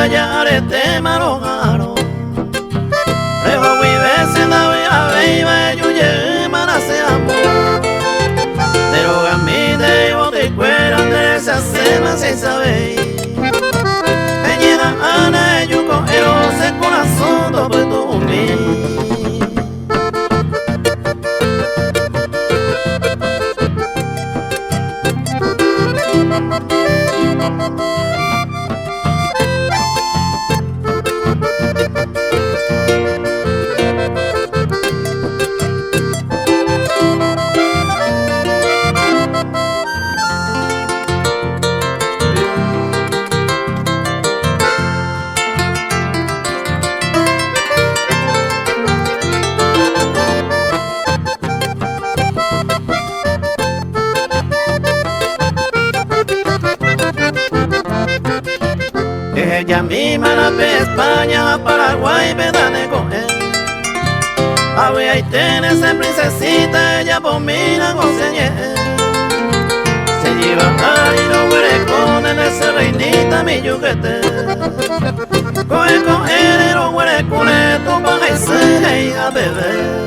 ya arete marogaro Rewa wibe da we aveiva yuye manase amor Deroga mi de bote cuera de esa sema se sabe Peñida ana yuko erose corazón do tu mi Ella misma la ve España, Paraguay, me da de coger. A ver, ahí tienes esa princesita, ella por mí la goceñé. Se lleva a y no huele con él, esa reinita mi yuquete. Coge con él y no huele con él, tu paja y se a beber.